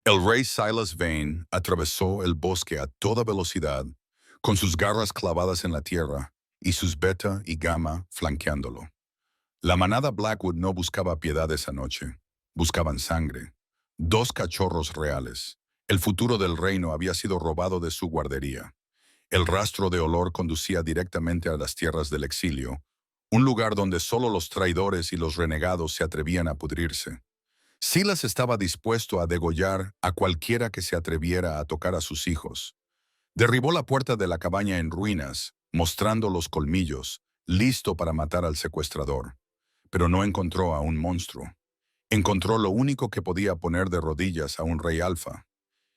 El rey Silas Vane atravesó el bosque a toda velocidad, con sus garras clavadas en la tierra y sus beta y gamma flanqueándolo. La manada Blackwood no buscaba piedad esa noche, buscaban sangre. Dos cachorros reales. El futuro del reino había sido robado de su guardería. El rastro de olor conducía directamente a las tierras del exilio, un lugar donde solo los traidores y los renegados se atrevían a pudrirse. Silas estaba dispuesto a degollar a cualquiera que se atreviera a tocar a sus hijos. Derribó la puerta de la cabaña en ruinas, mostrando los colmillos, listo para matar al secuestrador. Pero no encontró a un monstruo. Encontró lo único que podía poner de rodillas a un rey alfa.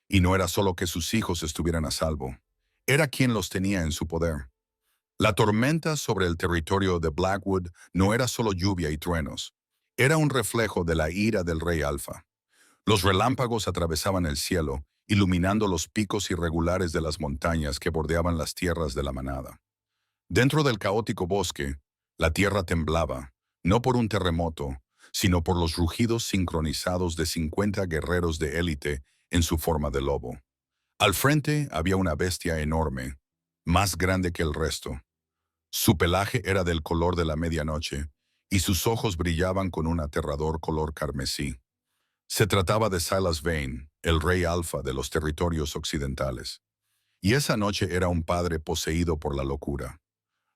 Y no era solo que sus hijos estuvieran a salvo. Era quien los tenía en su poder. La tormenta sobre el territorio de Blackwood no era solo lluvia y truenos. Era un reflejo de la ira del rey alfa. Los relámpagos atravesaban el cielo, iluminando los picos irregulares de las montañas que bordeaban las tierras de la manada. Dentro del caótico bosque, la tierra temblaba, no por un terremoto, sino por los rugidos sincronizados de 50 guerreros de élite en su forma de lobo. Al frente había una bestia enorme, más grande que el resto. Su pelaje era del color de la medianoche, y sus ojos brillaban con un aterrador color carmesí. Se trataba de Silas Vane, el rey alfa de los territorios occidentales. Y esa noche era un padre poseído por la locura.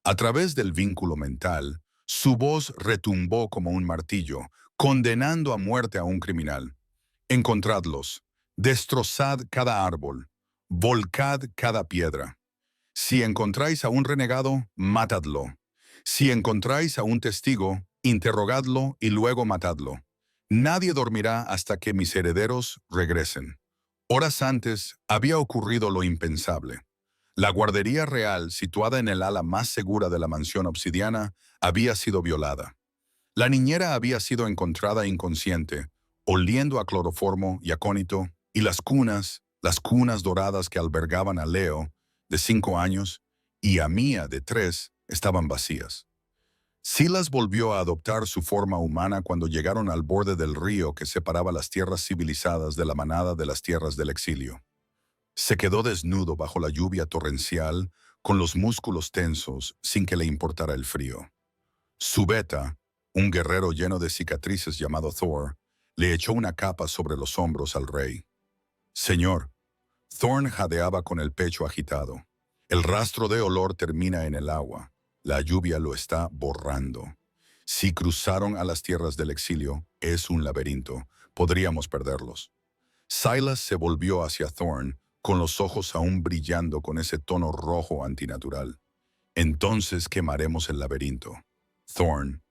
A través del vínculo mental, su voz retumbó como un martillo, condenando a muerte a un criminal. Encontradlos, destrozad cada árbol, volcad cada piedra. Si encontráis a un renegado, matadlo. Si encontráis a un testigo, interrogadlo y luego matadlo. Nadie dormirá hasta que mis herederos regresen. Horas antes había ocurrido lo impensable. La guardería real, situada en el ala más segura de la mansión obsidiana, había sido violada. La niñera había sido encontrada inconsciente, oliendo a cloroformo y acónito, y las cunas doradas que albergaban a Leo, de 5 años, y a Mia, de 3, estaban vacías. Silas volvió a adoptar su forma humana cuando llegaron al borde del río que separaba las tierras civilizadas de la manada de las tierras del exilio. Se quedó desnudo bajo la lluvia torrencial, con los músculos tensos, sin que le importara el frío. Su beta, un guerrero lleno de cicatrices llamado Thor, le echó una capa sobre los hombros al rey. Señor, Thorn jadeaba con el pecho agitado. El rastro de olor termina en el agua. La lluvia lo está borrando. Si cruzaron a las tierras del exilio, es un laberinto. Podríamos perderlos. Silas se volvió hacia Thorn, con los ojos aún brillando con ese tono rojo antinatural. Entonces quemaremos el laberinto. Thorn.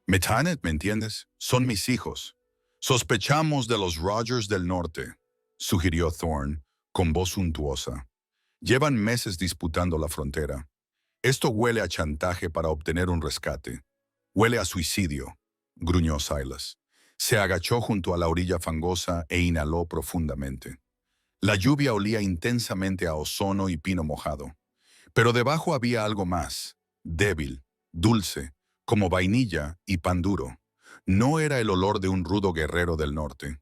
Metanet, ¿me entiendes? Son mis hijos. Sospechamos de los Rogers del Norte, sugirió Thorn, con voz suntuosa. Llevan meses disputando la frontera. Esto huele a chantaje para obtener un rescate. Huele a suicidio, gruñó Silas. Se agachó junto a la orilla fangosa e inhaló profundamente. La lluvia olía intensamente a ozono y pino mojado. Pero debajo había algo más, débil, dulce, como vainilla y pan duro. No era el olor de un rudo guerrero del norte.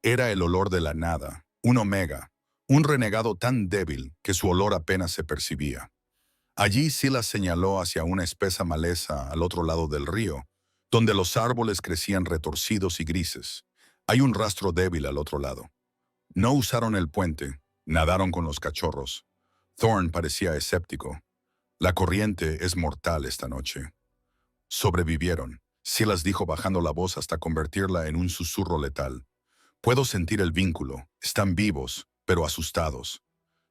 Era el olor de la nada, un omega, un renegado tan débil que su olor apenas se percibía. Allí Silas señaló hacia una espesa maleza al otro lado del río, donde los árboles crecían retorcidos y grises. Hay un rastro débil al otro lado. No usaron el puente, nadaron con los cachorros. Thorn parecía escéptico. La corriente es mortal esta noche. Sobrevivieron, Silas dijo bajando la voz hasta convertirla en un susurro letal. Puedo sentir el vínculo. Están vivos, pero asustados.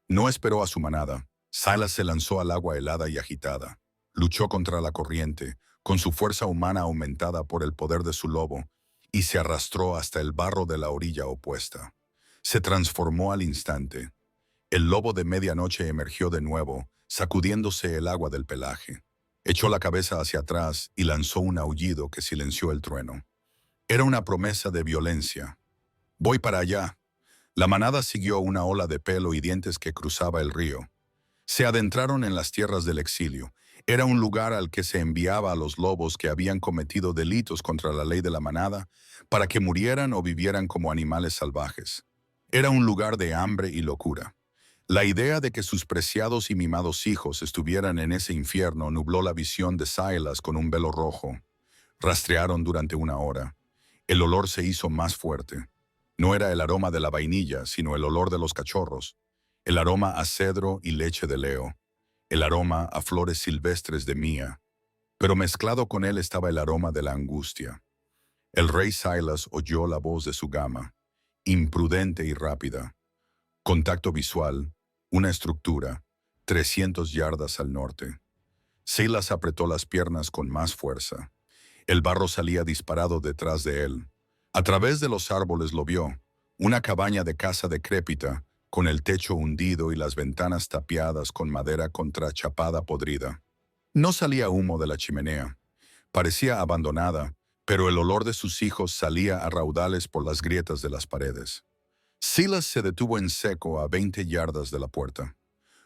No esperó a su manada. Silas se lanzó al agua helada y agitada. Luchó contra la corriente, con su fuerza humana aumentada por el poder de su lobo, y se arrastró hasta el barro de la orilla opuesta. Se transformó al instante. El lobo de medianoche emergió de nuevo, sacudiéndose el agua del pelaje. Echó la cabeza hacia atrás y lanzó un aullido que silenció el trueno. Era una promesa de violencia. «Voy para allá». La manada siguió una ola de pelo y dientes que cruzaba el río. Se adentraron en las tierras del exilio. Era un lugar al que se enviaba a los lobos que habían cometido delitos contra la ley de la manada para que murieran o vivieran como animales salvajes. Era un lugar de hambre y locura. La idea de que sus preciados y mimados hijos estuvieran en ese infierno nubló la visión de Silas con un velo rojo. Rastrearon durante una hora. El olor se hizo más fuerte. No era el aroma de la vainilla, sino el olor de los cachorros. El aroma a cedro y leche de leo. El aroma a flores silvestres de mía. Pero mezclado con él estaba el aroma de la angustia. El rey Silas oyó la voz de su gama, imprudente y rápida. Contacto visual, una estructura, 300 yardas al norte. Silas apretó las piernas con más fuerza. El barro salía disparado detrás de él. A través de los árboles lo vio, una cabaña de casa decrépita, con el techo hundido y las ventanas tapiadas con madera contrachapada podrida. No salía humo de la chimenea. Parecía abandonada, pero el olor de sus hijos salía a raudales por las grietas de las paredes. Silas se detuvo en seco a 20 yardas de la puerta.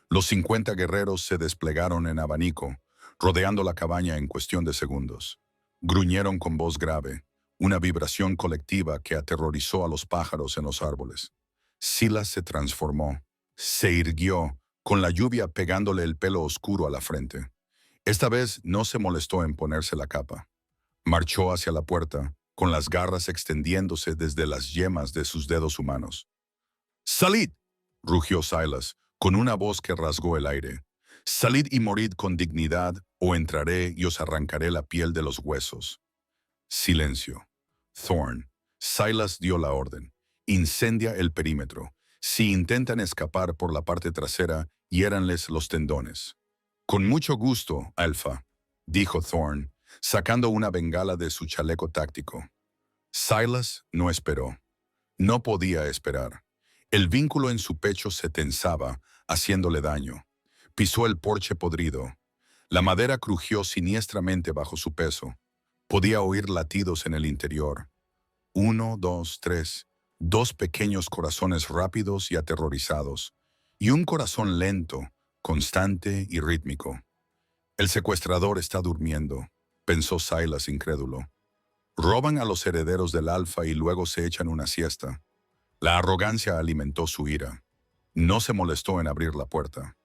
Los 50 guerreros se desplegaron en abanico, rodeando la cabaña en cuestión de segundos. Gruñeron con voz grave, una vibración colectiva que aterrorizó a los pájaros en los árboles. Silas se transformó, se irguió, con la lluvia pegándole el pelo oscuro a la frente. Esta vez no se molestó en ponerse la capa. Marchó hacia la puerta, con las garras extendiéndose desde las yemas de sus dedos humanos. «¡Salid!», rugió Silas, con una voz que rasgó el aire. «Salid y morid con dignidad, o entraré y os arrancaré la piel de los huesos». Silencio. Thorn. Silas dio la orden. «Incendia el perímetro. Si intentan escapar por la parte trasera, hiéranles los tendones». «Con mucho gusto, Alfa», dijo Thorn, sacando una bengala de su chaleco táctico. Silas no esperó. No podía esperar. El vínculo en su pecho se tensaba, haciéndole daño. Pisó el porche podrido. La madera crujió siniestramente bajo su peso. Podía oír latidos en el interior. 1, 2, 3. 2 pequeños corazones rápidos y aterrorizados. Y un corazón lento, constante y rítmico. «El secuestrador está durmiendo», pensó Silas incrédulo. «Roban a los herederos del Alfa y luego se echan una siesta». La arrogancia alimentó su ira. No se molestó en abrir la puerta.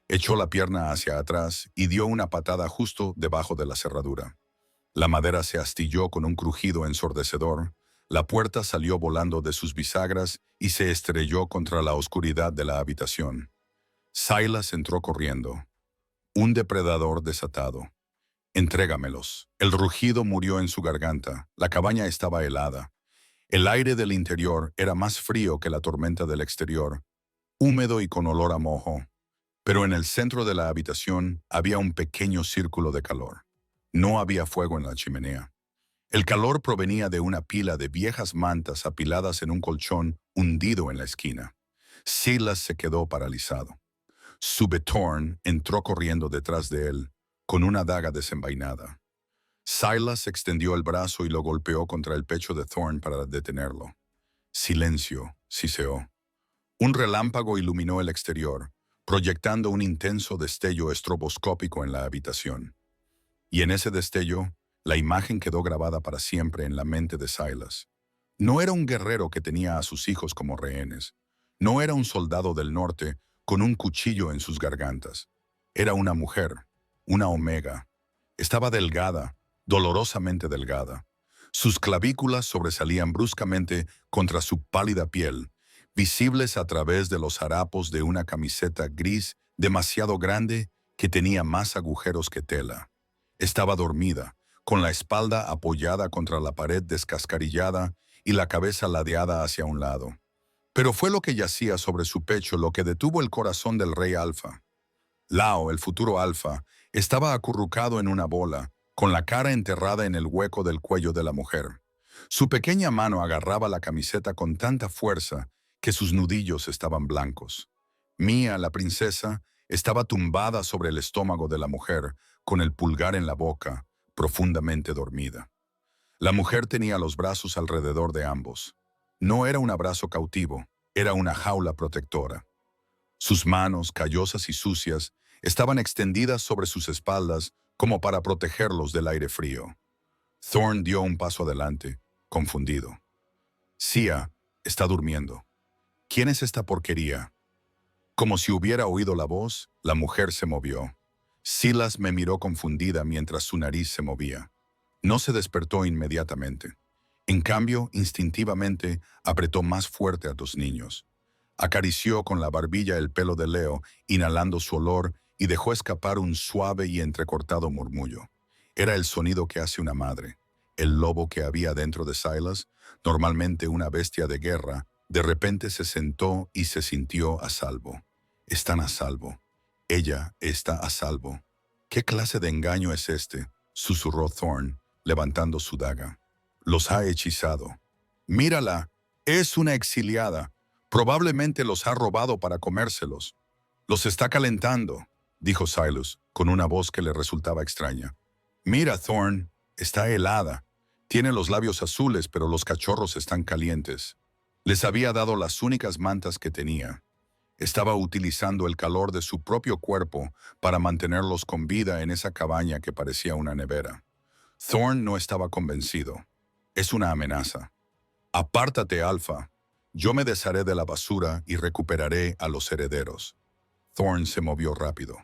Echó la pierna hacia atrás y dio una patada justo debajo de la cerradura. La madera se astilló con un crujido ensordecedor. La puerta salió volando de sus bisagras y se estrelló contra la oscuridad de la habitación. Silas entró corriendo. Un depredador desatado. «Entrégamelos». El rugido murió en su garganta. La cabaña estaba helada. El aire del interior era más frío que la tormenta del exterior, húmedo y con olor a mojo. Pero en el centro de la habitación había un pequeño círculo de calor. No había fuego en la chimenea. El calor provenía de una pila de viejas mantas apiladas en un colchón hundido en la esquina. Silas se quedó paralizado. Thorn entró corriendo detrás de él, con una daga desenvainada. Silas extendió el brazo y lo golpeó contra el pecho de Thorn para detenerlo. «Silencio», siseó. Un relámpago iluminó el exterior, proyectando un intenso destello estroboscópico en la habitación. Y en ese destello, la imagen quedó grabada para siempre en la mente de Silas. No era un guerrero que tenía a sus hijos como rehenes. No era un soldado del norte con un cuchillo en sus gargantas. Era una mujer, una omega. Estaba delgada, dolorosamente delgada. Sus clavículas sobresalían bruscamente contra su pálida piel, visibles a través de los harapos de una camiseta gris demasiado grande que tenía más agujeros que tela. Estaba dormida, con la espalda apoyada contra la pared descascarillada y la cabeza ladeada hacia un lado. Pero fue lo que yacía sobre su pecho lo que detuvo el corazón del rey Alfa. Lao, el futuro Alfa, estaba acurrucado en una bola, con la cara enterrada en el hueco del cuello de la mujer. Su pequeña mano agarraba la camiseta con tanta fuerza que sus nudillos estaban blancos. Mía, la princesa, estaba tumbada sobre el estómago de la mujer, con el pulgar en la boca, profundamente dormida. La mujer tenía los brazos alrededor de ambos. No era un abrazo cautivo, era una jaula protectora. Sus manos, callosas y sucias, estaban extendidas sobre sus espaldas como para protegerlos del aire frío. Thorn dio un paso adelante, confundido. «Sia está durmiendo». ¿Quién es esta porquería? Como si hubiera oído la voz, la mujer se movió. Silas me miró confundida mientras su nariz se movía. No se despertó inmediatamente. En cambio, instintivamente, apretó más fuerte a dos niños. Acarició con la barbilla el pelo de Leo, inhalando su olor, y dejó escapar un suave y entrecortado murmullo. Era el sonido que hace una madre. El lobo que había dentro de Silas, normalmente una bestia de guerra, de repente se sentó y se sintió a salvo. Están a salvo. Ella está a salvo. ¿Qué clase de engaño es este?, susurró Thorne, levantando su daga. Los ha hechizado. Mírala, es una exiliada. Probablemente los ha robado para comérselos. Los está calentando, dijo Silas, con una voz que le resultaba extraña. Mira, Thorne, está helada. Tiene los labios azules, pero los cachorros están calientes. Les había dado las únicas mantas que tenía. Estaba utilizando el calor de su propio cuerpo para mantenerlos con vida en esa cabaña que parecía una nevera. Thorne no estaba convencido. Es una amenaza. Apártate, Alfa. Yo me desharé de la basura y recuperaré a los herederos. Thorne se movió rápido.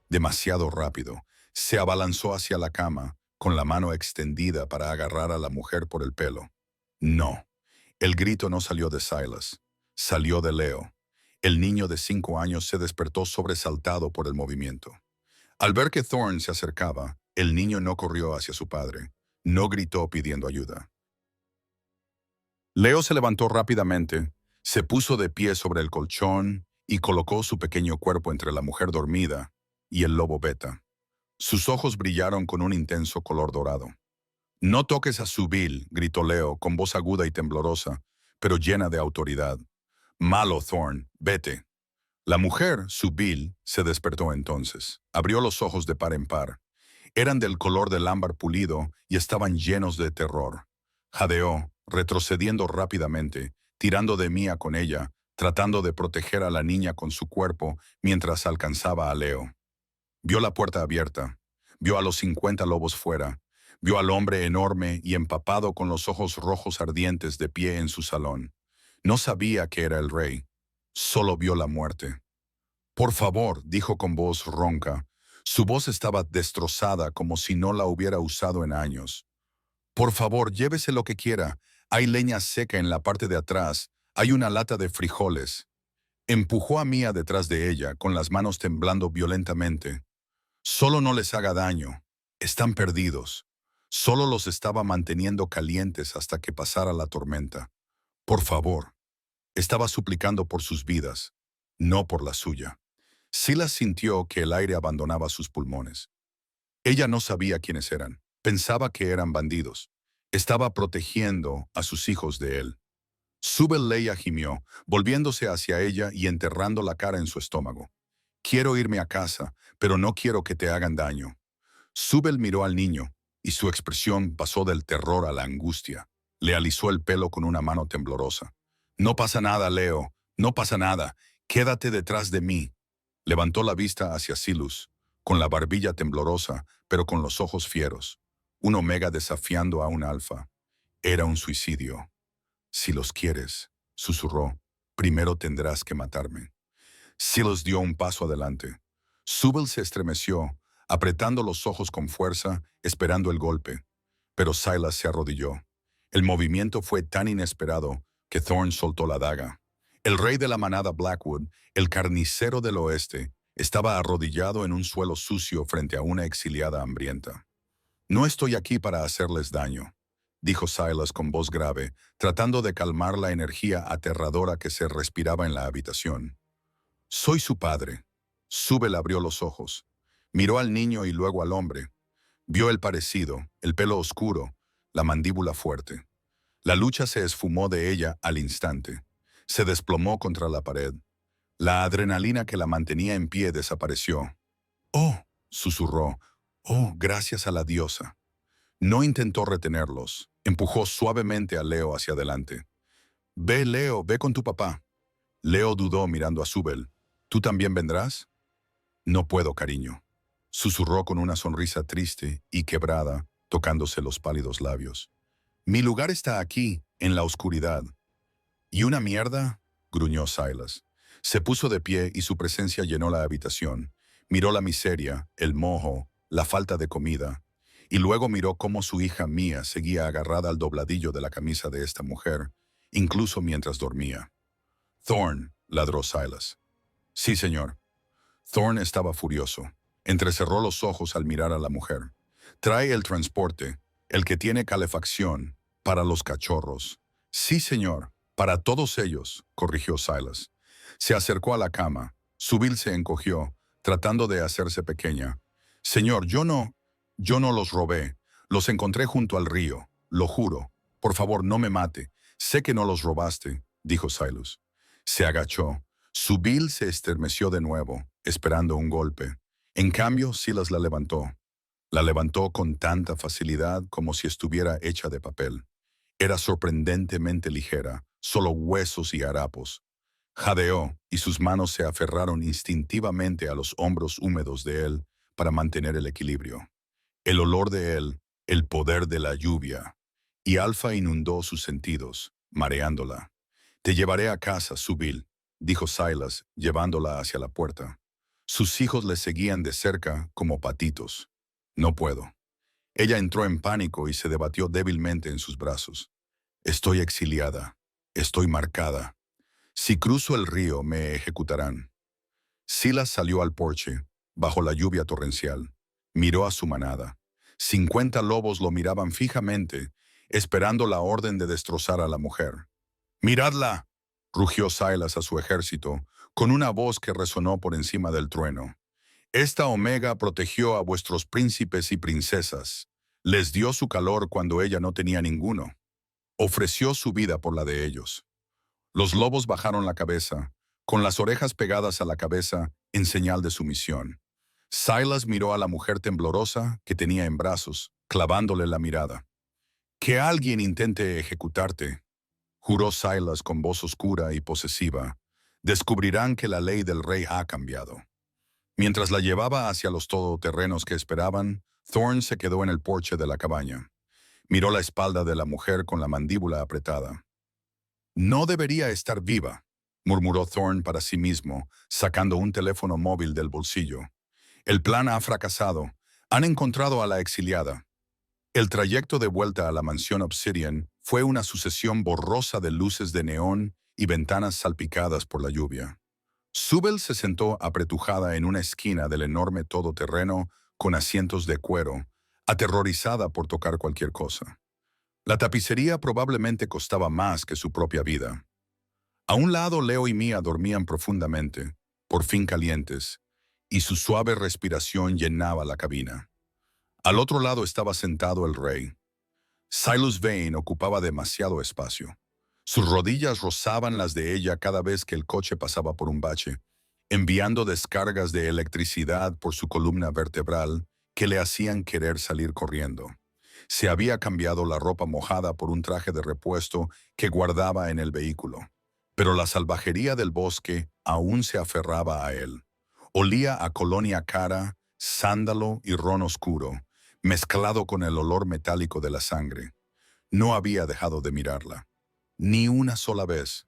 Demasiado rápido. Se abalanzó hacia la cama, con la mano extendida para agarrar a la mujer por el pelo. No. El grito no salió de Silas. Salió de Leo. El niño de 5 años se despertó sobresaltado por el movimiento. Al ver que Thorne se acercaba, el niño no corrió hacia su padre. No gritó pidiendo ayuda. Leo se levantó rápidamente, se puso de pie sobre el colchón y colocó su pequeño cuerpo entre la mujer dormida y el lobo beta. Sus ojos brillaron con un intenso color dorado. «No toques a Subil», gritó Leo con voz aguda y temblorosa, pero llena de autoridad. «Malo, Thorne, vete». La mujer, Subil, se despertó entonces. Abrió los ojos de par en par. Eran del color del ámbar pulido y estaban llenos de terror. Jadeó, retrocediendo rápidamente, tirando de Mía con ella, tratando de proteger a la niña con su cuerpo mientras alcanzaba a Leo. Vio la puerta abierta, vio a los 50 lobos fuera, vio al hombre enorme y empapado con los ojos rojos ardientes de pie en su salón. No sabía que era el rey, solo vio la muerte. «Por favor», dijo con voz ronca. Su voz estaba destrozada como si no la hubiera usado en años. «Por favor, llévese lo que quiera. Hay leña seca en la parte de atrás. Hay una lata de frijoles». Empujó a Mía detrás de ella, con las manos temblando violentamente. «Solo no les haga daño. Están perdidos». Solo los estaba manteniendo calientes hasta que pasara la tormenta. «Por favor». Estaba suplicando por sus vidas, no por la suya. Silas sintió que el aire abandonaba sus pulmones. Ella no sabía quiénes eran. Pensaba que eran bandidos. Estaba protegiendo a sus hijos de él. Zubel Leia gimió, volviéndose hacia ella y enterrando la cara en su estómago. «Quiero irme a casa, pero no quiero que te hagan daño». Zubel miró al niño, y su expresión pasó del terror a la angustia. Le alisó el pelo con una mano temblorosa. «No pasa nada, Leo. No pasa nada. Quédate detrás de mí». Levantó la vista hacia Silus, con la barbilla temblorosa, pero con los ojos fieros. Un omega desafiando a un alfa. Era un suicidio. «Si los quieres», susurró, «primero tendrás que matarme». Silus dio un paso adelante. Zubel se estremeció, apretando los ojos con fuerza, esperando el golpe. Pero Silas se arrodilló. El movimiento fue tan inesperado que Thorne soltó la daga. El rey de la manada Blackwood, el carnicero del oeste, estaba arrodillado en un suelo sucio frente a una exiliada hambrienta. «No estoy aquí para hacerles daño», dijo Silas con voz grave, tratando de calmar la energía aterradora que se respiraba en la habitación. «Soy su padre». Zubel abrió los ojos. Miró al niño y luego al hombre. Vio el parecido, el pelo oscuro, la mandíbula fuerte. La lucha se esfumó de ella al instante. Se desplomó contra la pared. La adrenalina que la mantenía en pie desapareció. «Oh», susurró, «oh, gracias a la diosa». No intentó retenerlos. Empujó suavemente a Leo hacia adelante. «Ve, Leo, ve con tu papá». Leo dudó mirando a Zubel. «¿Tú también vendrás?» «No puedo, cariño», susurró con una sonrisa triste y quebrada, tocándose los pálidos labios. «Mi lugar está aquí, en la oscuridad». «¿Y una mierda?», gruñó Silas. Se puso de pie y su presencia llenó la habitación. Miró la miseria, el moho, la falta de comida, y luego miró cómo su hija Mia seguía agarrada al dobladillo de la camisa de esta mujer, incluso mientras dormía. Thorne, ladró Silas. Sí, señor. Thorne estaba furioso. Entrecerró los ojos al mirar a la mujer. Trae el transporte, el que tiene calefacción, para los cachorros. Sí, señor, para todos ellos, corrigió Silas. Se acercó a la cama. Su Bill se encogió, tratando de hacerse pequeña. Señor, yo no los robé. Los encontré junto al río, lo juro. Por favor, no me mate. Sé que no los robaste, dijo Silas. Se agachó. Su Bill se estremeció de nuevo, esperando un golpe. En cambio, Silas la levantó. La levantó con tanta facilidad como si estuviera hecha de papel. Era sorprendentemente ligera, solo huesos y harapos. Jadeó, y sus manos se aferraron instintivamente a los hombros húmedos de él para mantener el equilibrio. El olor de él, el poder de la lluvia. Y Alfa inundó sus sentidos, mareándola. Te llevaré a casa, Subil, dijo Silas, llevándola hacia la puerta. Sus hijos le seguían de cerca como patitos. No puedo. Ella entró en pánico y se debatió débilmente en sus brazos. Estoy exiliada. Estoy marcada. Si cruzo el río, me ejecutarán. Silas salió al porche, bajo la lluvia torrencial. Miró a su manada. 50 lobos lo miraban fijamente, esperando la orden de destrozar a la mujer. «¡Miradla!», rugió Silas a su ejército, con una voz que resonó por encima del trueno. «Esta Omega protegió a vuestros príncipes y princesas. Les dio su calor cuando ella no tenía ninguno. Ofreció su vida por la de ellos». Los lobos bajaron la cabeza, con las orejas pegadas a la cabeza en señal de sumisión. Silas miró a la mujer temblorosa que tenía en brazos, clavándole la mirada. «Que alguien intente ejecutarte», juró Silas con voz oscura y posesiva. «Descubrirán que la ley del rey ha cambiado». Mientras la llevaba hacia los todoterrenos que esperaban, Thorne se quedó en el porche de la cabaña. Miró la espalda de la mujer con la mandíbula apretada. «No debería estar viva», murmuró Thorne para sí mismo, sacando un teléfono móvil del bolsillo. «El plan ha fracasado. Han encontrado a la exiliada». El trayecto de vuelta a la mansión Obsidian fue una sucesión borrosa de luces de neón y ventanas salpicadas por la lluvia. Subel se sentó apretujada en una esquina del enorme todoterreno con asientos de cuero, aterrorizada por tocar cualquier cosa. La tapicería probablemente costaba más que su propia vida. A un lado, Leo y Mia dormían profundamente, por fin calientes, y su suave respiración llenaba la cabina. Al otro lado estaba sentado el rey. Silas Vane ocupaba demasiado espacio. Sus rodillas rozaban las de ella cada vez que el coche pasaba por un bache, enviando descargas de electricidad por su columna vertebral que le hacían querer salir corriendo. Se había cambiado la ropa mojada por un traje de repuesto que guardaba en el vehículo. Pero la salvajería del bosque aún se aferraba a él. Olía a colonia cara, sándalo y ron oscuro, mezclado con el olor metálico de la sangre. No había dejado de mirarla. Ni una sola vez.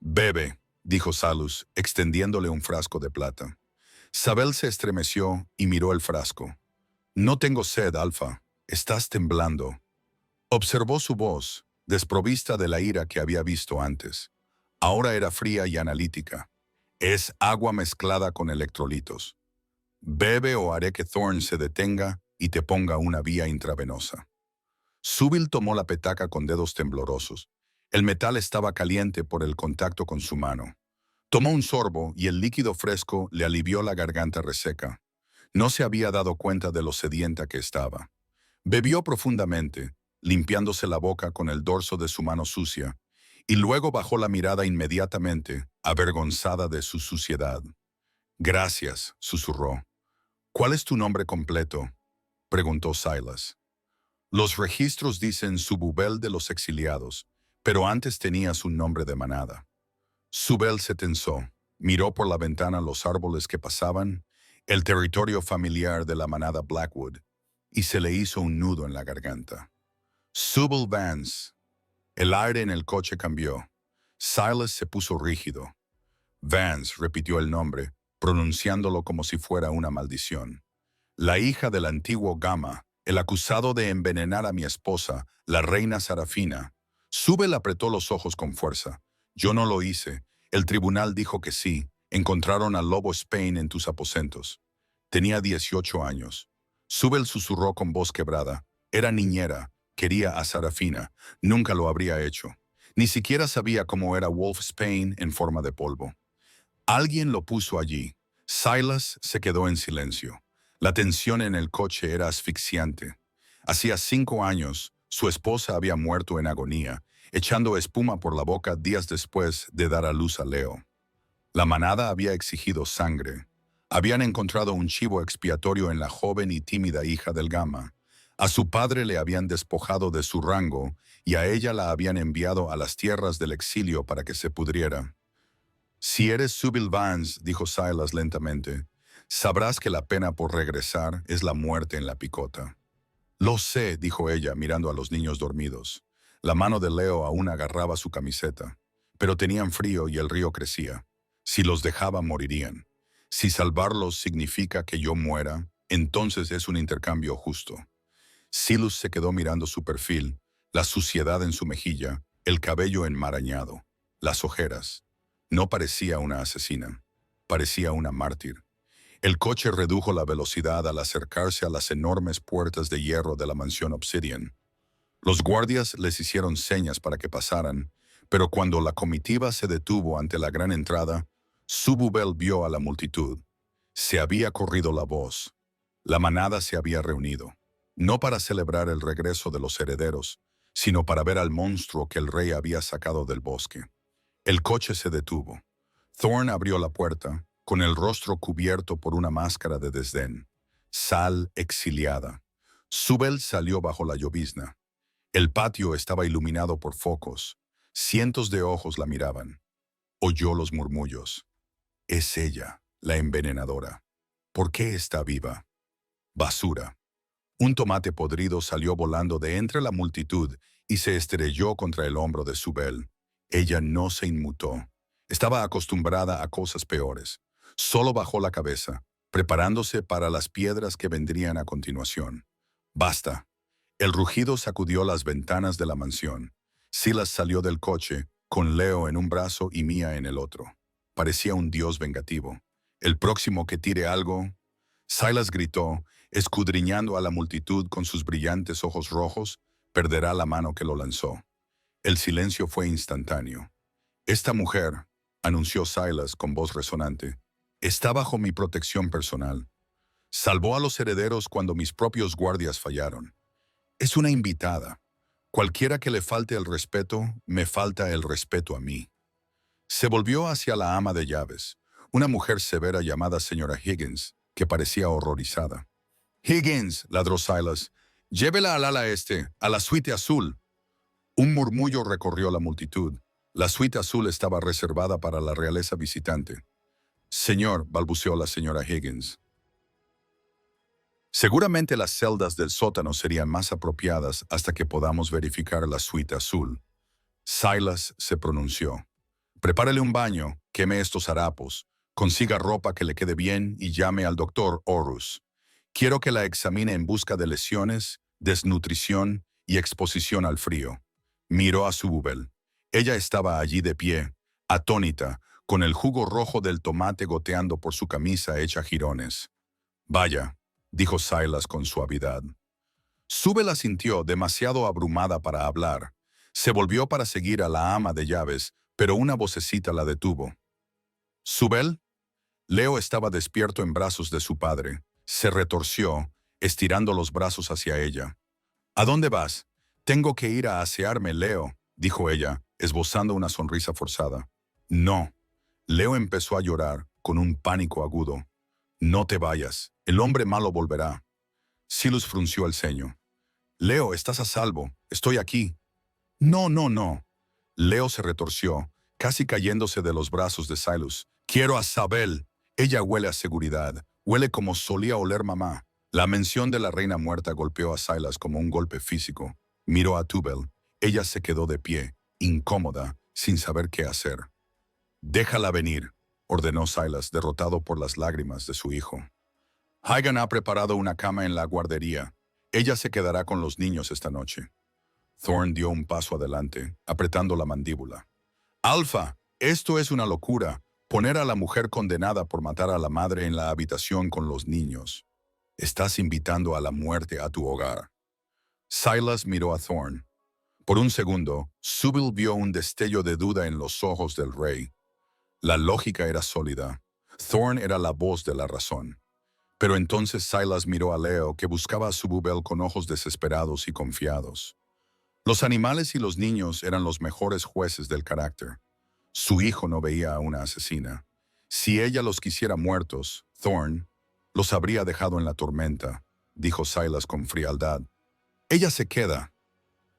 «Bebe», dijo Salus, extendiéndole un frasco de plata. Sabel se estremeció y miró el frasco. «No tengo sed, Alfa. Estás temblando». Observó su voz, desprovista de la ira que había visto antes. Ahora era fría y analítica. «Es agua mezclada con electrolitos. Bebe o haré que Thorne se detenga y te ponga una vía intravenosa». Subil tomó la petaca con dedos temblorosos. El metal estaba caliente por el contacto con su mano. Tomó un sorbo y el líquido fresco le alivió la garganta reseca. No se había dado cuenta de lo sedienta que estaba. Bebió profundamente, limpiándose la boca con el dorso de su mano sucia, y luego bajó la mirada inmediatamente, avergonzada de su suciedad. «Gracias», susurró. «¿Cuál es tu nombre completo?», preguntó Silas. «Los registros dicen Sububel de los exiliados, pero antes tenías un nombre de manada». Subel se tensó, miró por la ventana los árboles que pasaban, el territorio familiar de la manada Blackwood, y se le hizo un nudo en la garganta. «Subel Vance». El aire en el coche cambió. Silas se puso rígido. Vance repitió el nombre, pronunciándolo como si fuera una maldición. La hija del antiguo Gama, el acusado de envenenar a mi esposa, la reina Sarafina. Subel apretó los ojos con fuerza. Yo no lo hice. El tribunal dijo que sí. Encontraron al lobo Spain en tus aposentos. Tenía 18 años. Subel susurró con voz quebrada. Era niñera. Quería a Sarafina. Nunca lo habría hecho. Ni siquiera sabía cómo era Wolf Spain en forma de polvo. Alguien lo puso allí. Silas se quedó en silencio. La tensión en el coche era asfixiante. Hacía 5 años, su esposa había muerto en agonía, echando espuma por la boca días después de dar a luz a Leo. La manada había exigido sangre. Habían encontrado un chivo expiatorio en la joven y tímida hija del Gama. A su padre le habían despojado de su rango y a ella la habían enviado a las tierras del exilio para que se pudriera. Si eres Subel Vance, dijo Silas lentamente, sabrás que la pena por regresar es la muerte en la picota. Lo sé, dijo ella, mirando a los niños dormidos. La mano de Leo aún agarraba su camiseta, pero tenían frío y el río crecía. Si los dejaba, morirían. Si salvarlos significa que yo muera, entonces es un intercambio justo. Silas se quedó mirando su perfil, la suciedad en su mejilla, el cabello enmarañado, las ojeras. No parecía una asesina, parecía una mártir. El coche redujo la velocidad al acercarse a las enormes puertas de hierro de la mansión Obsidian. Los guardias les hicieron señas para que pasaran, pero cuando la comitiva se detuvo ante la gran entrada, Sububel vio a la multitud. Se había corrido la voz. La manada se había reunido, no para celebrar el regreso de los herederos, sino para ver al monstruo que el rey había sacado del bosque. El coche se detuvo. Thorne abrió la puerta, con el rostro cubierto por una máscara de desdén. Sal exiliada. Subel salió bajo la llovizna. El patio estaba iluminado por focos. Cientos de ojos la miraban. Oyó los murmullos. Es ella, la envenenadora. ¿Por qué está viva? Basura. Un tomate podrido salió volando de entre la multitud y se estrelló contra el hombro de Subel. Ella no se inmutó. Estaba acostumbrada a cosas peores. Solo bajó la cabeza, preparándose para las piedras que vendrían a continuación. Basta. El rugido sacudió las ventanas de la mansión. Silas salió del coche, con Leo en un brazo y Mia en el otro. Parecía un dios vengativo. El próximo que tire algo... Silas gritó, escudriñando a la multitud con sus brillantes ojos rojos, perderá la mano que lo lanzó. El silencio fue instantáneo. Esta mujer, anunció Silas con voz resonante, está bajo mi protección personal. Salvó a los herederos cuando mis propios guardias fallaron. Es una invitada. Cualquiera que le falte el respeto, me falta el respeto a mí. Se volvió hacia la ama de llaves, una mujer severa llamada señora Higgins, que parecía horrorizada. Higgins, ladró Silas, llévela al ala este, a la suite azul. Un murmullo recorrió la multitud. La suite azul estaba reservada para la realeza visitante. Señor, balbuceó la señora Higgins. Seguramente las celdas del sótano serían más apropiadas hasta que podamos verificar la suite azul. Silas se pronunció. Prepárele un baño, queme estos harapos, consiga ropa que le quede bien y llame al doctor Horus. Quiero que la examine en busca de lesiones, desnutrición y exposición al frío. Miró a Sububel. Ella estaba allí de pie, atónita, con el jugo rojo del tomate goteando por su camisa hecha jirones. Vaya, dijo Silas con suavidad. Subel asintió, demasiado abrumada para hablar. Se volvió para seguir a la ama de llaves, pero una vocecita la detuvo. ¿Subel? Leo estaba despierto en brazos de su padre. Se retorció, estirando los brazos hacia ella. ¿A dónde vas? Tengo que ir a asearme, Leo, dijo ella, esbozando una sonrisa forzada. No. Leo empezó a llorar, con un pánico agudo. No te vayas, el hombre malo volverá. Silas frunció el ceño. Leo, estás a salvo, estoy aquí. No, no, no. Leo se retorció, casi cayéndose de los brazos de Silas. Quiero a Sabel. Ella huele a seguridad, huele como solía oler mamá. La mención de la reina muerta golpeó a Silas como un golpe físico. Miró a Tubel. Ella se quedó de pie, incómoda, sin saber qué hacer. «Déjala venir», ordenó Silas, derrotado por las lágrimas de su hijo. «Hagan ha preparado una cama en la guardería. Ella se quedará con los niños esta noche». Thorn dio un paso adelante, apretando la mandíbula. «Alpha, esto es una locura. Poner a la mujer condenada por matar a la madre en la habitación con los niños. Estás invitando a la muerte a tu hogar». Silas miró a Thorn. Por un segundo, Sybil vio un destello de duda en los ojos del rey. La lógica era sólida. Thorn era la voz de la razón. Pero entonces Silas miró a Leo, que buscaba a su Bubel con ojos desesperados y confiados. Los animales y los niños eran los mejores jueces del carácter. Su hijo no veía a una asesina. Si ella los quisiera muertos, Thorn los habría dejado en la tormenta, dijo Silas con frialdad. Ella se queda.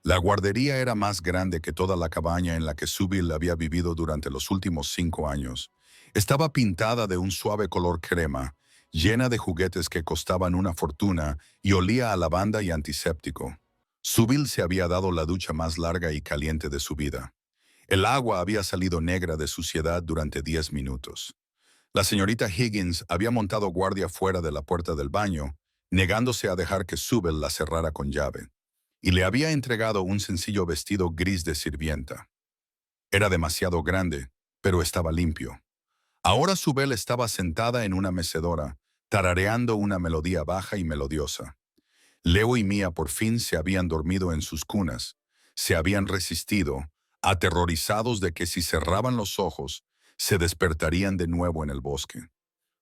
La guardería era más grande que toda la cabaña en la que Sybil había vivido durante los últimos 5 años. Estaba pintada de un suave color crema, llena de juguetes que costaban una fortuna y olía a lavanda y antiséptico. Sybil se había dado la ducha más larga y caliente de su vida. El agua había salido negra de suciedad durante 10 minutos. La señorita Higgins había montado guardia fuera de la puerta del baño, negándose a dejar que Sybil la cerrara con llave, y le había entregado un sencillo vestido gris de sirvienta. Era demasiado grande, pero estaba limpio. Ahora Sybil estaba sentada en una mecedora, tarareando una melodía baja y melodiosa. Leo y Mia por fin se habían dormido en sus cunas, se habían resistido, aterrorizados de que si cerraban los ojos, se despertarían de nuevo en el bosque.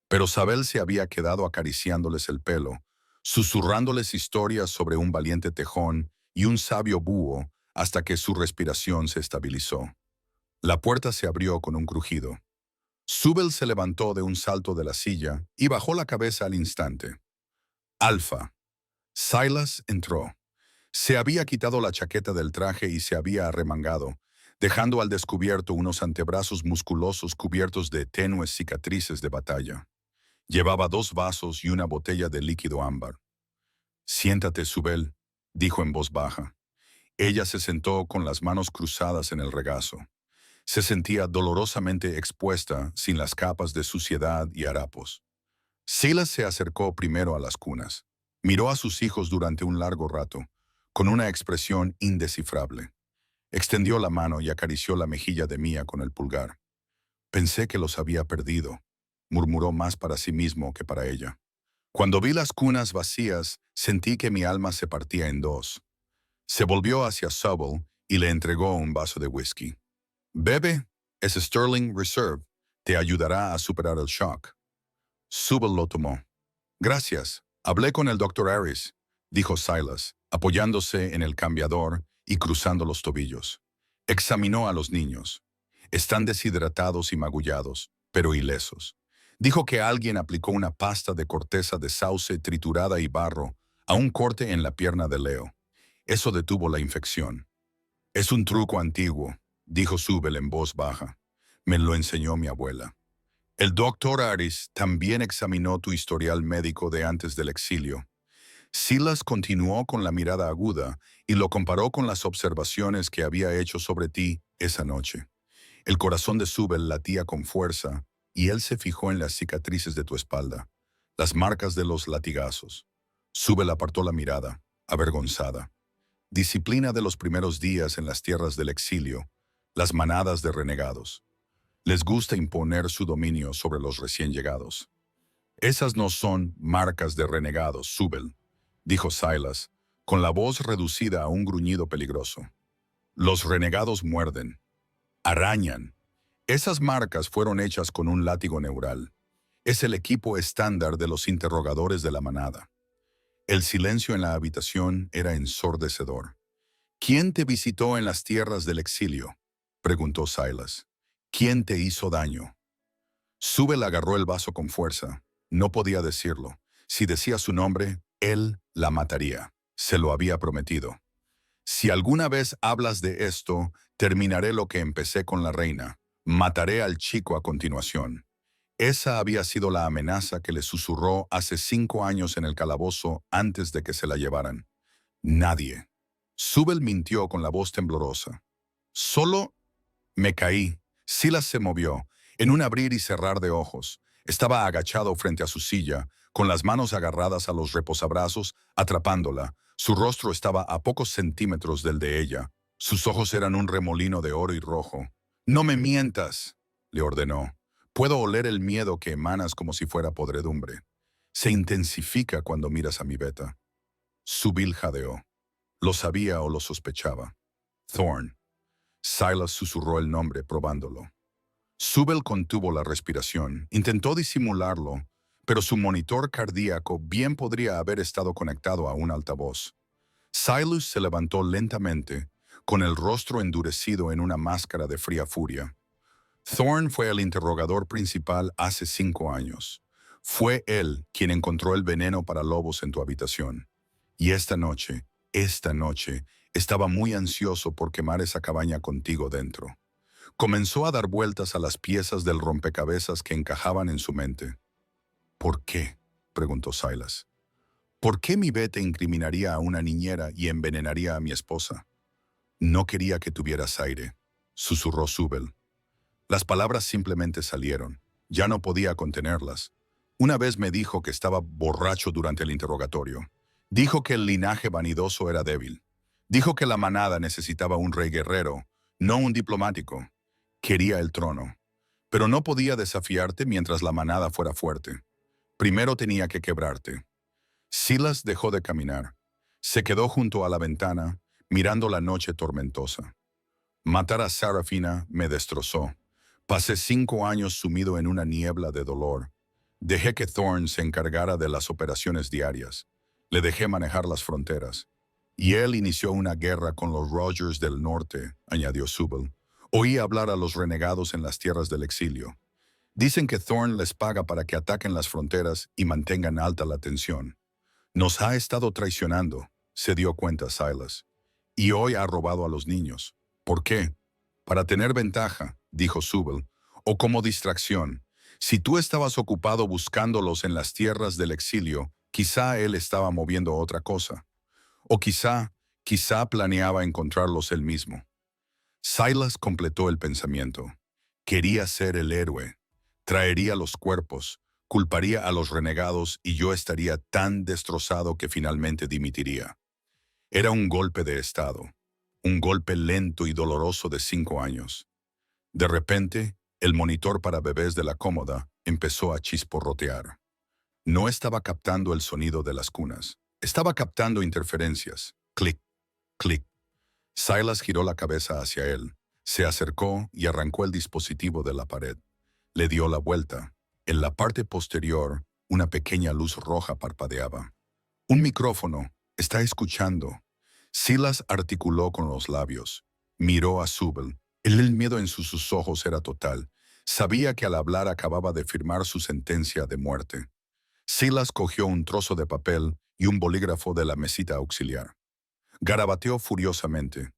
Pero Sabel se había quedado acariciándoles el pelo, susurrándoles historias sobre un valiente tejón y un sabio búho hasta que su respiración se estabilizó. La puerta se abrió con un crujido. Sybil se levantó de un salto de la silla y bajó la cabeza al instante. «Alfa». Silas entró. Se había quitado la chaqueta del traje y se había arremangado, dejando al descubierto unos antebrazos musculosos cubiertos de tenues cicatrices de batalla. Llevaba 2 vasos y una botella de líquido ámbar. «Siéntate, Sybil», dijo en voz baja. Ella se sentó con las manos cruzadas en el regazo. Se sentía dolorosamente expuesta sin las capas de suciedad y harapos. Silas se acercó primero a las cunas. Miró a sus hijos durante un largo rato, con una expresión indescifrable. Extendió la mano y acarició la mejilla de Mia con el pulgar. «Pensé que los había perdido», murmuró más para sí mismo que para ella. «Cuando vi las cunas vacías, sentí que mi alma se partía en 2. Se volvió hacia Sybil y le entregó un vaso de whisky. «Bebe, es Sterling Reserve. Te ayudará a superar el shock». Sybil lo tomó. «Gracias. Hablé con el Dr. Harris», dijo Silas, apoyándose en el cambiador y cruzando los tobillos. Examinó a los niños. Están deshidratados y magullados, pero ilesos. Dijo que alguien aplicó una pasta de corteza de sauce triturada y barro a un corte en la pierna de Leo. Eso detuvo la infección. «Es un truco antiguo», dijo Sybil en voz baja. «Me lo enseñó mi abuela». «El doctor Harris también examinó tu historial médico de antes del exilio». Silas continuó con la mirada aguda y lo comparó con las observaciones que había hecho sobre ti esa noche. El corazón de Sybil latía con fuerza y él se fijó en las cicatrices de tu espalda, las marcas de los latigazos. Sybil apartó la mirada, avergonzada. Disciplina de los primeros días en las tierras del exilio, las manadas de renegados. Les gusta imponer su dominio sobre los recién llegados. «Esas no son marcas de renegados, Sybil», dijo Silas, con la voz reducida a un gruñido peligroso. «Los renegados muerden, arañan. Esas marcas fueron hechas con un látigo neural. Es el equipo estándar de los interrogadores de la manada». El silencio en la habitación era ensordecedor. «¿Quién te visitó en las tierras del exilio?», preguntó Silas. «¿Quién te hizo daño?». Sybil agarró el vaso con fuerza. No podía decirlo. Si decía su nombre, él la mataría. Se lo había prometido. «Si alguna vez hablas de esto, terminaré lo que empecé con la reina. Mataré al chico a continuación». Esa había sido la amenaza que le susurró hace 5 años en el calabozo antes de que se la llevaran. Nadie. Sybil mintió con la voz temblorosa. «Solo Me caí. Silas se movió. En un abrir y cerrar de ojos, estaba agachado frente a su silla, con las manos agarradas a los reposabrazos, atrapándola. Su rostro estaba a pocos centímetros del de ella. Sus ojos eran un remolino de oro y rojo. «No me mientas», le ordenó. «Puedo oler el miedo que emanas como si fuera podredumbre. Se intensifica cuando miras a mi beta». Subil jadeó. Lo sabía o lo sospechaba. Thorn. Silas susurró el nombre, probándolo. Subel contuvo la respiración, intentó disimularlo, pero su monitor cardíaco bien podría haber estado conectado a un altavoz. Silas se levantó lentamente, con el rostro endurecido en una máscara de fría furia. Thorn fue el interrogador principal hace 5 años. Fue él quien encontró el veneno para lobos en tu habitación. Y esta noche, estaba muy ansioso por quemar esa cabaña contigo dentro. Comenzó a dar vueltas a las piezas del rompecabezas que encajaban en su mente. «¿Por qué?», preguntó Silas. «¿Por qué mi Bete incriminaría a una niñera y envenenaría a mi esposa?» «No quería que tuvieras aire», susurró Subel. Las palabras simplemente salieron. Ya no podía contenerlas. Una vez me dijo que estaba borracho durante el interrogatorio. Dijo que el linaje vanidoso era débil. Dijo que la manada necesitaba un rey guerrero, no un diplomático. Quería el trono. Pero no podía desafiarte mientras la manada fuera fuerte. Primero tenía que quebrarte. Silas dejó de caminar. Se quedó junto a la ventana, mirando la noche tormentosa. Matar a Sarafina me destrozó. Pasé 5 años sumido en una niebla de dolor. Dejé que Thorn se encargara de las operaciones diarias. Le dejé manejar las fronteras. Y él inició una guerra con los Rogers del Norte, añadió Subel. Oí hablar a los renegados en las tierras del exilio. Dicen que Thorn les paga para que ataquen las fronteras y mantengan alta la tensión. Nos ha estado traicionando, se dio cuenta Silas. Y hoy ha robado a los niños. ¿Por qué? Para tener ventaja, dijo Subel, o como distracción. Si tú estabas ocupado buscándolos en las tierras del exilio, quizá él estaba moviendo otra cosa. O quizá planeaba encontrarlos él mismo. Silas completó el pensamiento. Quería ser el héroe. Traería los cuerpos, culparía a los renegados y yo estaría tan destrozado que finalmente dimitiría. Era un golpe de estado. Un golpe lento y doloroso de 5 años. De repente, el monitor para bebés de la cómoda empezó a chisporrotear. No estaba captando el sonido de las cunas. Estaba captando interferencias. Clic, clic. Silas giró la cabeza hacia él. Se acercó y arrancó el dispositivo de la pared. Le dio la vuelta. En la parte posterior, una pequeña luz roja parpadeaba. «Un micrófono. Está escuchando». Silas articuló con los labios. Miró a Subel. El miedo en sus ojos era total. Sabía que al hablar acababa de firmar su sentencia de muerte. Silas cogió un trozo de papel y un bolígrafo de la mesita auxiliar. Garabateó furiosamente.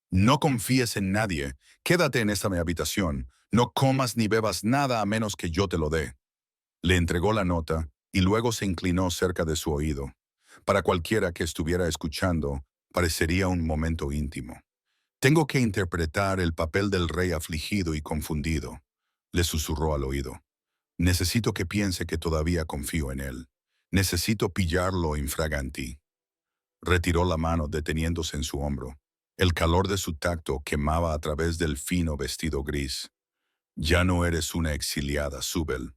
«No confíes en nadie. Quédate en esta mi habitación. No comas ni bebas nada a menos que yo te lo dé». Le entregó la nota y luego se inclinó cerca de su oído. Para cualquiera que estuviera escuchando, parecería un momento íntimo. «Tengo que interpretar el papel del rey afligido y confundido», le susurró al oído. «Necesito que piense que todavía confío en él. Necesito pillarlo infraganti». Retiró la mano deteniéndose en su hombro. El calor de su tacto quemaba a través del fino vestido gris. «Ya no eres una exiliada, Subel»,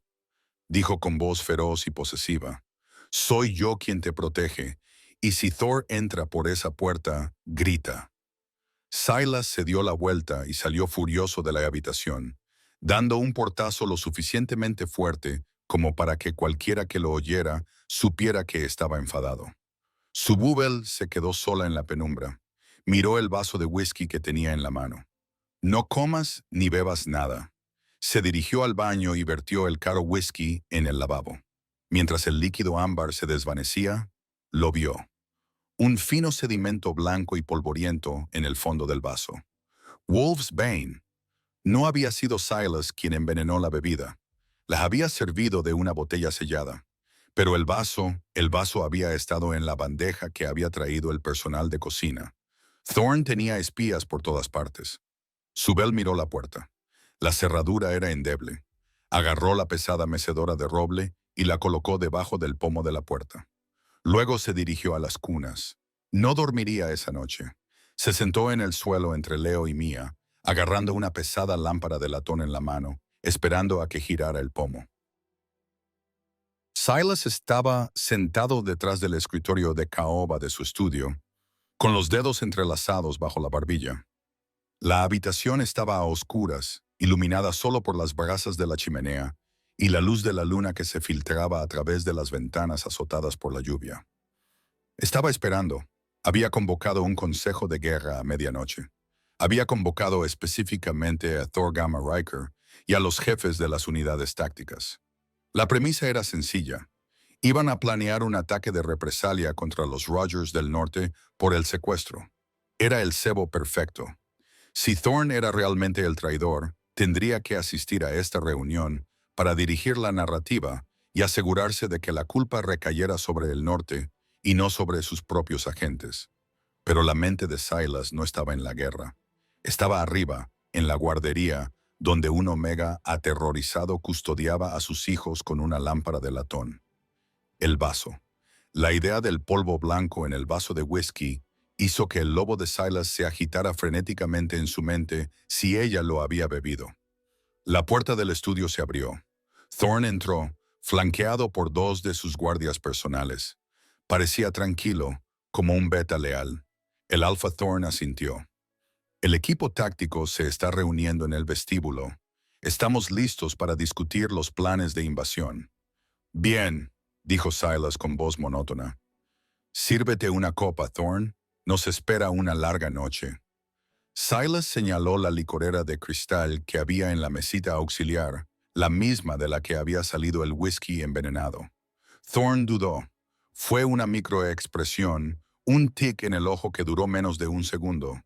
dijo con voz feroz y posesiva. «Soy yo quien te protege, y si Thor entra por esa puerta, grita». Silas se dio la vuelta y salió furioso de la habitación, dando un portazo lo suficientemente fuerte como para que cualquiera que lo oyera supiera que estaba enfadado. Sububel se quedó sola en la penumbra. Miró el vaso de whisky que tenía en la mano. «No comas ni bebas nada». Se dirigió al baño y vertió el caro whisky en el lavabo. Mientras el líquido ámbar se desvanecía, lo vio. Un fino sedimento blanco y polvoriento en el fondo del vaso. Wolf's Bane. No había sido Silas quien envenenó la bebida. La había servido de una botella sellada. Pero el vaso había estado en la bandeja que había traído el personal de cocina. Thorn tenía espías por todas partes. Zubel miró la puerta. La cerradura era endeble. Agarró la pesada mecedora de roble y la colocó debajo del pomo de la puerta. Luego se dirigió a las cunas. No dormiría esa noche. Se sentó en el suelo entre Leo y Mia, agarrando una pesada lámpara de latón en la mano, esperando a que girara el pomo. Silas estaba sentado detrás del escritorio de caoba de su estudio, con los dedos entrelazados bajo la barbilla. La habitación estaba a oscuras, iluminada solo por las brasas de la chimenea y la luz de la luna que se filtraba a través de las ventanas azotadas por la lluvia. Estaba esperando. Había convocado un consejo de guerra a medianoche. Había convocado específicamente a Thor Gamma Riker y a los jefes de las unidades tácticas. La premisa era sencilla. Iban a planear un ataque de represalia contra los Rogers del Norte por el secuestro. Era el cebo perfecto. Si Thorne era realmente el traidor, tendría que asistir a esta reunión para dirigir la narrativa y asegurarse de que la culpa recayera sobre el norte y no sobre sus propios agentes. Pero la mente de Silas no estaba en la guerra. Estaba arriba, en la guardería, donde un Omega aterrorizado custodiaba a sus hijos con una lámpara de latón. El vaso. La idea del polvo blanco en el vaso de whisky hizo que el lobo de Silas se agitara frenéticamente en su mente si ella lo había bebido. La puerta del estudio se abrió. Thorne entró, flanqueado por dos de sus guardias personales. Parecía tranquilo, como un beta leal. El Alpha Thorne asintió. El equipo táctico se está reuniendo en el vestíbulo. Estamos listos para discutir los planes de invasión. Bien, dijo Silas con voz monótona. Sírvete una copa, Thorne. Nos espera una larga noche. Silas señaló la licorera de cristal que había en la mesita auxiliar, la misma de la que había salido el whisky envenenado. Thorne dudó. Fue una microexpresión, un tic en el ojo que duró menos de un segundo.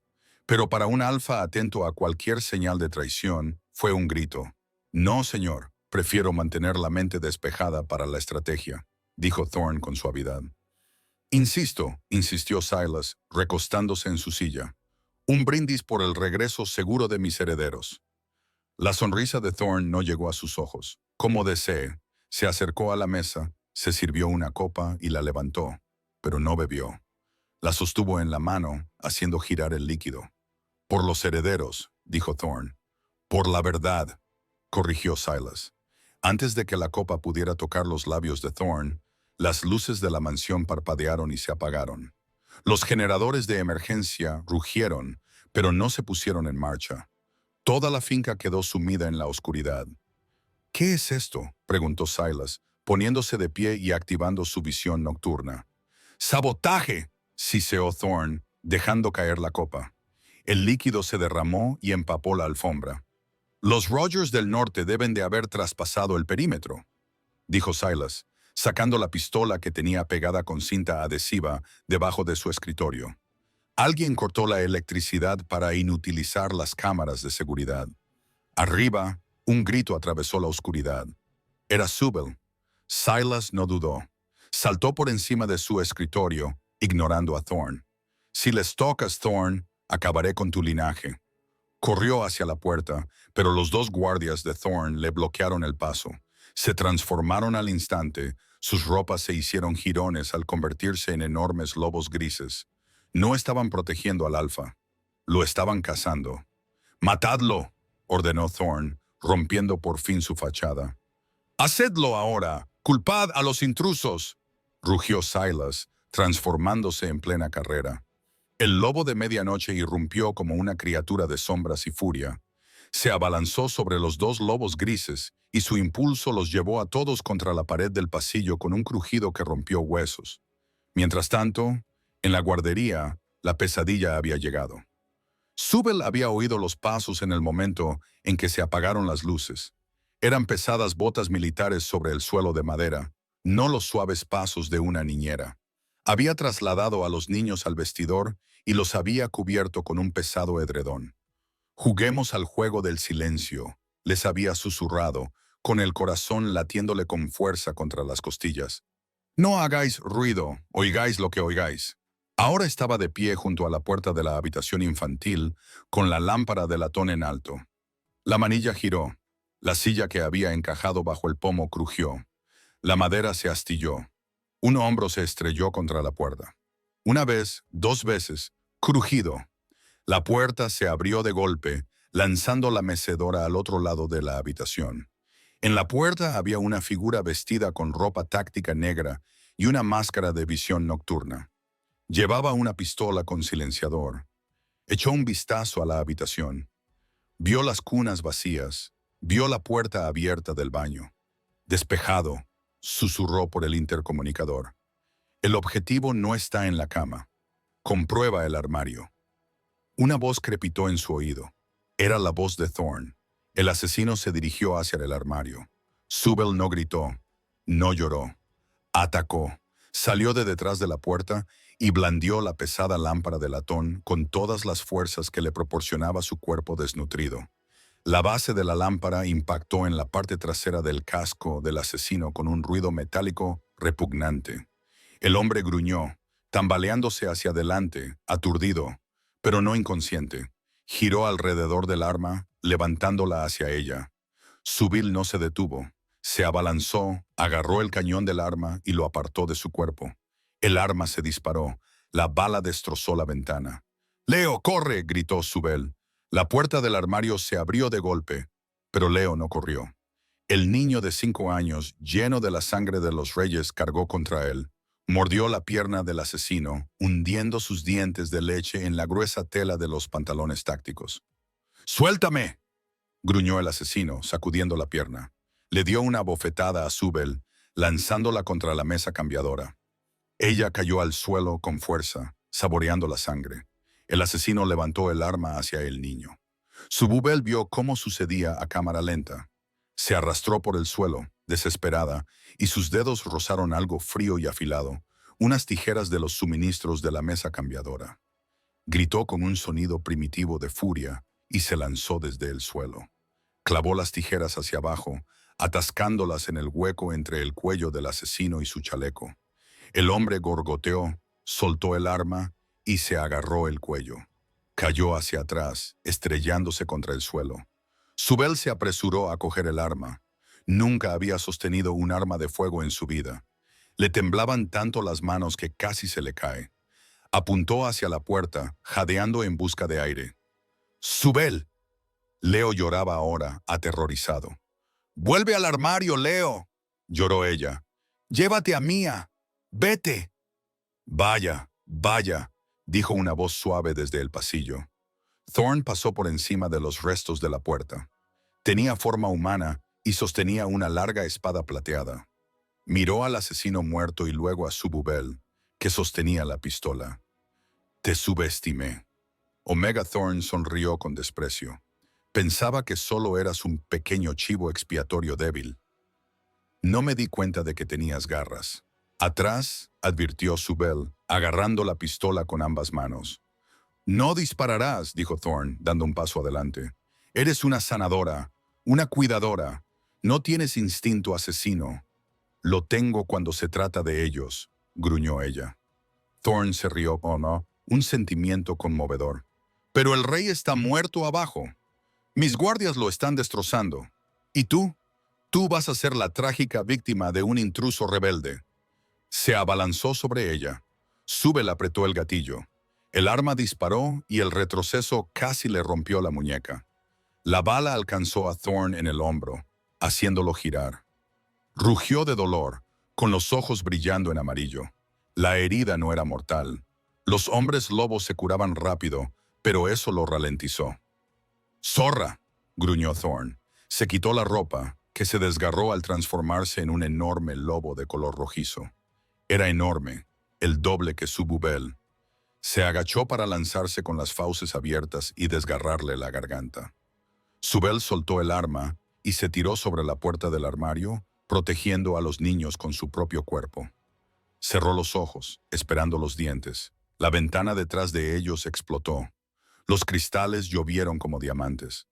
Pero para un alfa atento a cualquier señal de traición, fue un grito. No, señor, prefiero mantener la mente despejada para la estrategia, dijo Thorne con suavidad. Insisto, insistió Silas, recostándose en su silla. Un brindis por el regreso seguro de mis herederos. La sonrisa de Thorne no llegó a sus ojos. Como desee, se acercó a la mesa, se sirvió una copa y la levantó, pero no bebió. La sostuvo en la mano, haciendo girar el líquido. Por los herederos, dijo Thorne. Por la verdad, corrigió Silas. Antes de que la copa pudiera tocar los labios de Thorne, las luces de la mansión parpadearon y se apagaron. Los generadores de emergencia rugieron, pero no se pusieron en marcha. Toda la finca quedó sumida en la oscuridad. ¿Qué es esto?, preguntó Silas, poniéndose de pie y activando su visión nocturna. ¡Sabotaje!, siseó Thorne, dejando caer la copa. El líquido se derramó y empapó la alfombra. Los Rogers del Norte deben de haber traspasado el perímetro, dijo Silas, sacando la pistola que tenía pegada con cinta adhesiva debajo de su escritorio. Alguien cortó la electricidad para inutilizar las cámaras de seguridad. Arriba, un grito atravesó la oscuridad. Era Zubel. Silas no dudó. Saltó por encima de su escritorio, ignorando a Thorne. Si les tocas, Thorne, acabaré con tu linaje. Corrió hacia la puerta, pero los dos guardias de Thorne le bloquearon el paso. Se transformaron al instante, sus ropas se hicieron jirones al convertirse en enormes lobos grises. No estaban protegiendo al alfa, lo estaban cazando. ¡Matadlo!, ordenó Thorne, rompiendo por fin su fachada. ¡Hacedlo ahora! ¡Culpad a los intrusos!, rugió Silas, transformándose en plena carrera. El lobo de medianoche irrumpió como una criatura de sombras y furia. Se abalanzó sobre los dos lobos grises y su impulso los llevó a todos contra la pared del pasillo con un crujido que rompió huesos. Mientras tanto, en la guardería, la pesadilla había llegado. Zubel había oído los pasos en el momento en que se apagaron las luces. Eran pesadas botas militares sobre el suelo de madera, no los suaves pasos de una niñera. Había trasladado a los niños al vestidor y los había cubierto con un pesado edredón. «Juguemos al juego del silencio», les había susurrado, con el corazón latiéndole con fuerza contra las costillas. «No hagáis ruido, oigáis lo que oigáis. Ahora estaba de pie junto a la puerta de la habitación infantil, con la lámpara de latón en alto. La manilla giró. La silla que había encajado bajo el pomo crujió. La madera se astilló. Un hombro se estrelló contra la puerta. Una vez, dos veces, crujido. La puerta se abrió de golpe, lanzando la mecedora al otro lado de la habitación. En la puerta había una figura vestida con ropa táctica negra y una máscara de visión nocturna. Llevaba una pistola con silenciador. Echó un vistazo a la habitación. Vio las cunas vacías. Vio la puerta abierta del baño. Despejado, susurró por el intercomunicador. El objetivo no está en la cama. Comprueba el armario. Una voz crepitó en su oído. Era la voz de Thorne. El asesino se dirigió hacia el armario. Zubel no gritó, no lloró. Atacó. Salió de detrás de la puerta y blandió la pesada lámpara de latón con todas las fuerzas que le proporcionaba su cuerpo desnutrido. La base de la lámpara impactó en la parte trasera del casco del asesino con un ruido metálico repugnante. El hombre gruñó, tambaleándose hacia adelante, aturdido, pero no inconsciente. Giró alrededor del arma, levantándola hacia ella. Zubel no se detuvo. Se abalanzó, agarró el cañón del arma y lo apartó de su cuerpo. El arma se disparó. La bala destrozó la ventana. «¡Leo, corre!», gritó Zubel. La puerta del armario se abrió de golpe, pero Leo no corrió. El niño de 5 años, lleno de la sangre de los reyes, cargó contra él. Mordió la pierna del asesino, hundiendo sus dientes de leche en la gruesa tela de los pantalones tácticos. «¡Suéltame!», gruñó el asesino, sacudiendo la pierna. Le dio una bofetada a Zubel, lanzándola contra la mesa cambiadora. Ella cayó al suelo con fuerza, saboreando la sangre. El asesino levantó el arma hacia el niño. Zubel vio cómo sucedía a cámara lenta. Se arrastró por el suelo, desesperada, y sus dedos rozaron algo frío y afilado, unas tijeras de los suministros de la mesa cambiadora. Gritó con un sonido primitivo de furia y se lanzó desde el suelo. Clavó las tijeras hacia abajo, atascándolas en el hueco entre el cuello del asesino y su chaleco. El hombre gorgoteó, soltó el arma y se agarró el cuello. Cayó hacia atrás, estrellándose contra el suelo. Zubel se apresuró a coger el arma. Nunca había sostenido un arma de fuego en su vida. Le temblaban tanto las manos que casi se le cae. Apuntó hacia la puerta, jadeando en busca de aire. «¡Zubel!». Leo lloraba ahora, aterrorizado. «¡Vuelve al armario, Leo!», lloró ella. «¡Llévate a Mia! ¡Vete!». «Vaya, vaya», dijo una voz suave desde el pasillo. Thorne pasó por encima de los restos de la puerta. Tenía forma humana y sostenía una larga espada plateada. Miró al asesino muerto y luego a Zubel, que sostenía la pistola. «Te subestimé». Omega Thorne sonrió con desprecio. «Pensaba que solo eras un pequeño chivo expiatorio débil. No me di cuenta de que tenías garras». «Atrás», advirtió Zubel, agarrando la pistola con ambas manos. «No dispararás», dijo Thorne, dando un paso adelante. «Eres una sanadora, una cuidadora. No tienes instinto asesino». «Lo tengo cuando se trata de ellos», gruñó ella. Thorne se rió. «Oh, no», un sentimiento conmovedor. «Pero el rey está muerto abajo. Mis guardias lo están destrozando. ¿Y tú? Tú vas a ser la trágica víctima de un intruso rebelde». Se abalanzó sobre ella. Zubel apretó el gatillo. El arma disparó y el retroceso casi le rompió la muñeca. La bala alcanzó a Thorne en el hombro, haciéndolo girar. Rugió de dolor, con los ojos brillando en amarillo. La herida no era mortal. Los hombres lobos se curaban rápido, pero eso lo ralentizó. «¡Zorra!», gruñó Thorne. Se quitó la ropa, que se desgarró al transformarse en un enorme lobo de color rojizo. Era enorme, el doble que Zubel. Se agachó para lanzarse con las fauces abiertas y desgarrarle la garganta. Zubel soltó el arma y se tiró sobre la puerta del armario, protegiendo a los niños con su propio cuerpo. Cerró los ojos, esperando los dientes. La ventana detrás de ellos explotó. Los cristales llovieron como diamantes.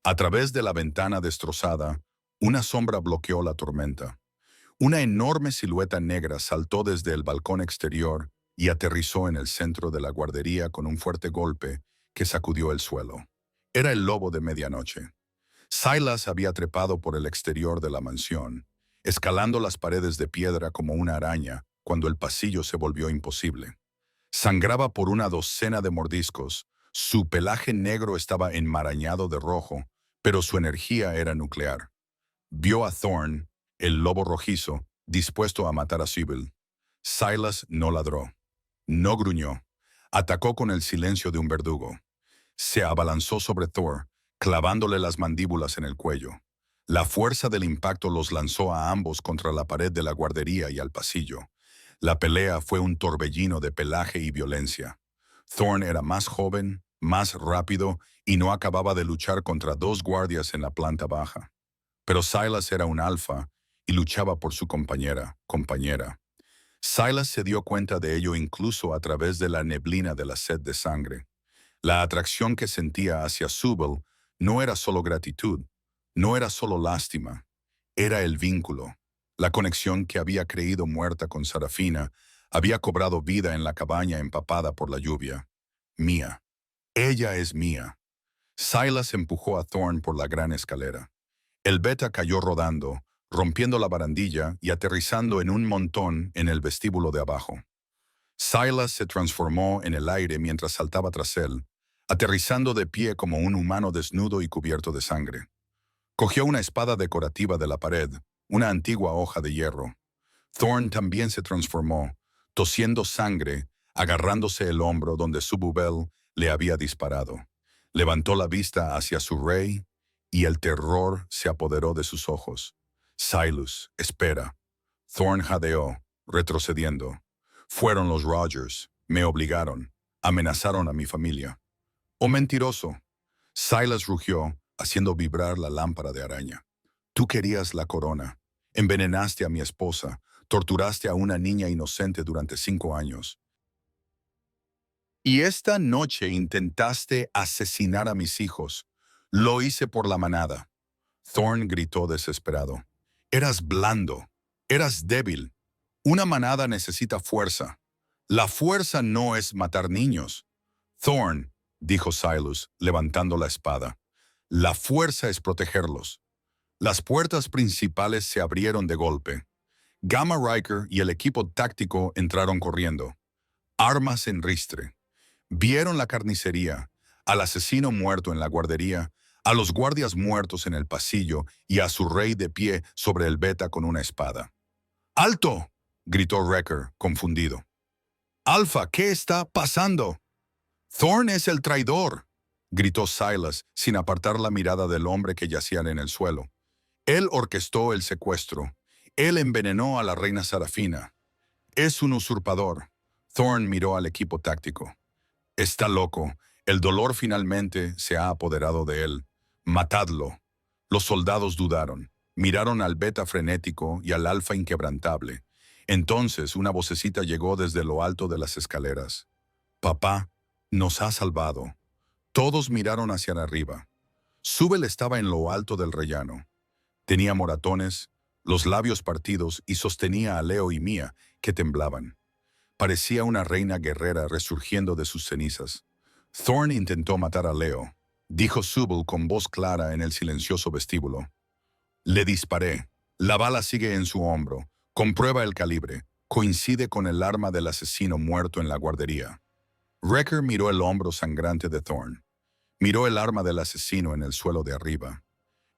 A través de la ventana destrozada, una sombra bloqueó la tormenta. Una enorme silueta negra saltó desde el balcón exterior y aterrizó en el centro de la guardería con un fuerte golpe que sacudió el suelo. Era el lobo de medianoche. Silas había trepado por el exterior de la mansión, escalando las paredes de piedra como una araña cuando el pasillo se volvió imposible. Sangraba por una docena de mordiscos, su pelaje negro estaba enmarañado de rojo, pero su energía era nuclear. Vio a Thorn, el lobo rojizo, dispuesto a matar a Sybil. Silas no ladró, no gruñó, atacó con el silencio de un verdugo. Se abalanzó sobre Thor, clavándole las mandíbulas en el cuello. La fuerza del impacto los lanzó a ambos contra la pared de la guardería y al pasillo. La pelea fue un torbellino de pelaje y violencia. Thorn era más joven, más rápido y no acababa de luchar contra dos guardias en la planta baja. Pero Silas era un alfa y luchaba por su compañera. Silas se dio cuenta de ello incluso a través de la neblina de la sed de sangre. La atracción que sentía hacia Sybil no era solo gratitud, no era solo lástima, era el vínculo. La conexión que había creído muerta con Sarafina había cobrado vida en la cabaña empapada por la lluvia. Mía. Ella es mía. Silas empujó a Thorn por la gran escalera. El beta cayó rodando, rompiendo la barandilla y aterrizando en un montón en el vestíbulo de abajo. Silas se transformó en el aire mientras saltaba tras él, aterrizando de pie como un humano desnudo y cubierto de sangre. Cogió una espada decorativa de la pared, una antigua hoja de hierro. Thorn también se transformó, tosiendo sangre, agarrándose el hombro donde Sububel le había disparado. Levantó la vista hacia su rey y el terror se apoderó de sus ojos. Silas, espera. Thorn jadeó, retrocediendo. Fueron los Rogers, me obligaron, amenazaron a mi familia. ¡Oh, mentiroso! Silas rugió, haciendo vibrar la lámpara de araña. Tú querías la corona. Envenenaste a mi esposa. Torturaste a una niña inocente durante 5 años. Y esta noche intentaste asesinar a mis hijos. Lo hice por la manada. Thorn gritó desesperado. Eras blando. Eras débil. Una manada necesita fuerza. La fuerza no es matar niños. Thorn, dijo Silas, levantando la espada. La fuerza es protegerlos. Las puertas principales se abrieron de golpe. Gamma Riker y el equipo táctico entraron corriendo. Armas en ristre. Vieron la carnicería, al asesino muerto en la guardería, a los guardias muertos en el pasillo y a su rey de pie sobre el beta con una espada. ¡Alto!, gritó Wrecker, confundido. Alpha, ¿qué está pasando? Thorn es el traidor, gritó Silas sin apartar la mirada del hombre que yacía en el suelo. Él orquestó el secuestro. Él envenenó a la reina Sarafina. Es un usurpador. Thorn miró al equipo táctico. Está loco. El dolor finalmente se ha apoderado de él. Matadlo. Los soldados dudaron. Miraron al beta frenético y al alfa inquebrantable. Entonces una vocecita llegó desde lo alto de las escaleras. Papá, nos ha salvado. Todos miraron hacia arriba. Subel estaba en lo alto del rellano. Tenía moratones, los labios partidos y sostenía a Leo y Mia, que temblaban. Parecía una reina guerrera resurgiendo de sus cenizas. Thorn intentó matar a Leo, dijo Subel con voz clara en el silencioso vestíbulo. Le disparé. La bala sigue en su hombro. Comprueba el calibre. Coincide con el arma del asesino muerto en la guardería. Wrecker miró el hombro sangrante de Thorn. Miró el arma del asesino en el suelo de arriba.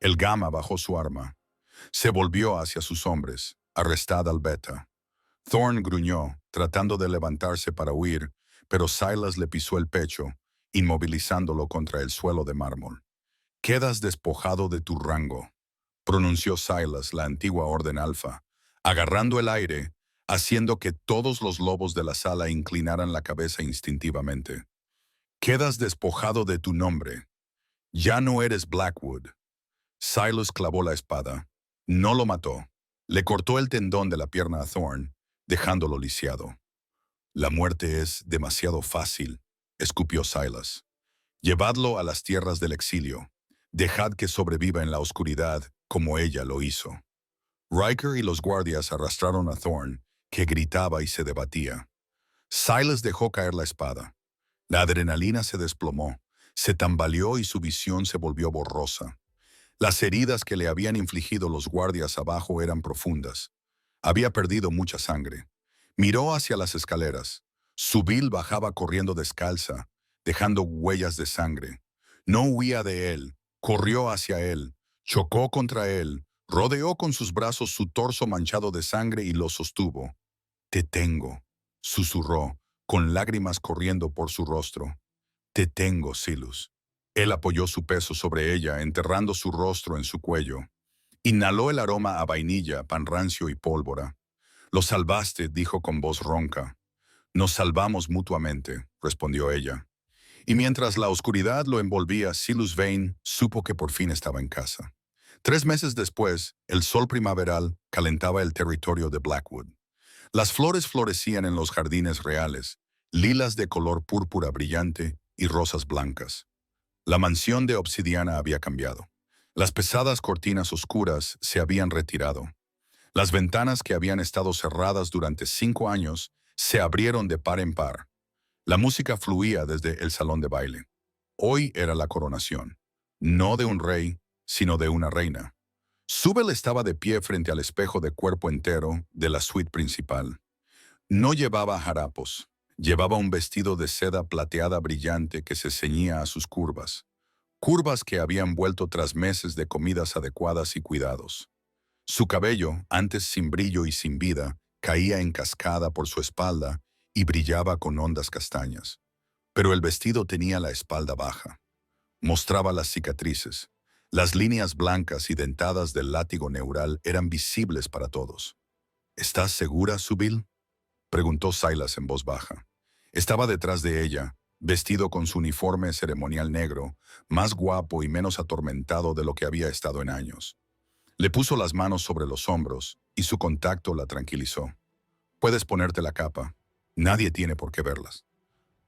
El Gamma bajó su arma. Se volvió hacia sus hombres. Arrestad al beta. Thorn gruñó, tratando de levantarse para huir, pero Silas le pisó el pecho, inmovilizándolo contra el suelo de mármol. Quedas despojado de tu rango, pronunció Silas la antigua orden alfa, agarrando el aire, haciendo que todos los lobos de la sala inclinaran la cabeza instintivamente. Quedas despojado de tu nombre. Ya no eres Blackwood. Silas clavó la espada. No lo mató. Le cortó el tendón de la pierna a Thorn, dejándolo lisiado. La muerte es demasiado fácil, escupió Silas. Llevadlo a las tierras del exilio. Dejad que sobreviva en la oscuridad como ella lo hizo. Riker y los guardias arrastraron a Thorn, que gritaba y se debatía. Silas dejó caer la espada. La adrenalina se desplomó, se tambaleó y su visión se volvió borrosa. Las heridas que le habían infligido los guardias abajo eran profundas. Había perdido mucha sangre. Miró hacia las escaleras. Subil bajaba corriendo descalza, dejando huellas de sangre. No huía de él, corrió hacia él, chocó contra él, rodeó con sus brazos su torso manchado de sangre y lo sostuvo. «Te tengo», susurró, con lágrimas corriendo por su rostro. «Te tengo, Silus». Él apoyó su peso sobre ella, enterrando su rostro en su cuello. Inhaló el aroma a vainilla, pan rancio y pólvora. «Lo salvaste», dijo con voz ronca. «Nos salvamos mutuamente», respondió ella. Y mientras la oscuridad lo envolvía, Silus Vane supo que por fin estaba en casa. 3 meses después, el sol primaveral calentaba el territorio de Blackwood. Las flores florecían en los jardines reales, lilas de color púrpura brillante y rosas blancas. La mansión de obsidiana había cambiado. Las pesadas cortinas oscuras se habían retirado. Las ventanas que habían estado cerradas durante 5 años se abrieron de par en par. La música fluía desde el salón de baile. Hoy era la coronación, no de un rey, sino de una reina. Subel estaba de pie frente al espejo de cuerpo entero de la suite principal. No llevaba harapos, llevaba un vestido de seda plateada brillante que se ceñía a sus curvas que habían vuelto tras meses de comidas adecuadas y cuidados. Su cabello, antes sin brillo y sin vida, caía en cascada por su espalda y brillaba con ondas castañas. Pero el vestido tenía la espalda baja. Mostraba las cicatrices. Las líneas blancas y dentadas del látigo neural eran visibles para todos. «¿Estás segura, Subil?», preguntó Silas en voz baja. Estaba detrás de ella, vestido con su uniforme ceremonial negro, más guapo y menos atormentado de lo que había estado en años. Le puso las manos sobre los hombros y su contacto la tranquilizó. «Puedes ponerte la capa. Nadie tiene por qué verlas».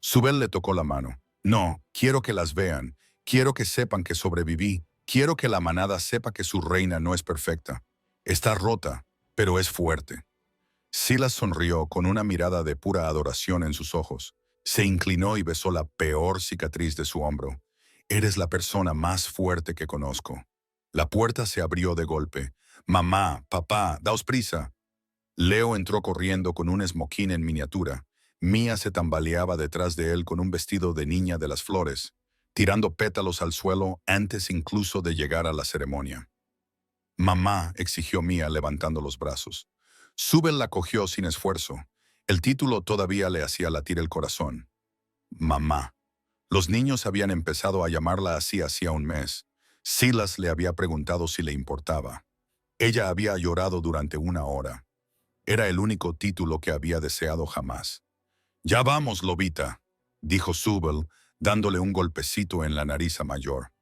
Subel le tocó la mano. «No, quiero que las vean. Quiero que sepan que sobreviví. Quiero que la manada sepa que su reina no es perfecta. Está rota, pero es fuerte». Silas sonrió con una mirada de pura adoración en sus ojos. Se inclinó y besó la peor cicatriz de su hombro. «Eres la persona más fuerte que conozco». La puerta se abrió de golpe. «Mamá, papá, daos prisa». Leo entró corriendo con un esmoquín en miniatura. Mia se tambaleaba detrás de él con un vestido de niña de las flores, tirando pétalos al suelo antes incluso de llegar a la ceremonia. «Mamá», exigió Mia levantando los brazos. Subel la cogió sin esfuerzo. El título todavía le hacía latir el corazón. «Mamá». Los niños habían empezado a llamarla así hacía un mes. Silas le había preguntado si le importaba. Ella había llorado durante 1 hora. Era el único título que había deseado jamás. «Ya vamos, lobita», dijo Subel, dándole un golpecito en la nariz a mayor.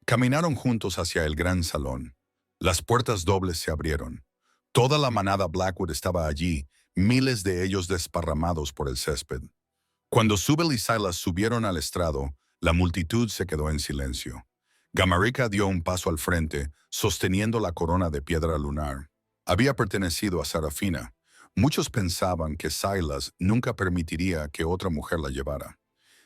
Caminaron juntos hacia el gran salón. Las puertas dobles se abrieron. Toda la manada Blackwood estaba allí, miles de ellos desparramados por el césped. Cuando Subel y Silas subieron al estrado, la multitud se quedó en silencio. Gamarica dio un paso al frente, sosteniendo la corona de piedra lunar. Había pertenecido a Sarafina. Muchos pensaban que Silas nunca permitiría que otra mujer la llevara.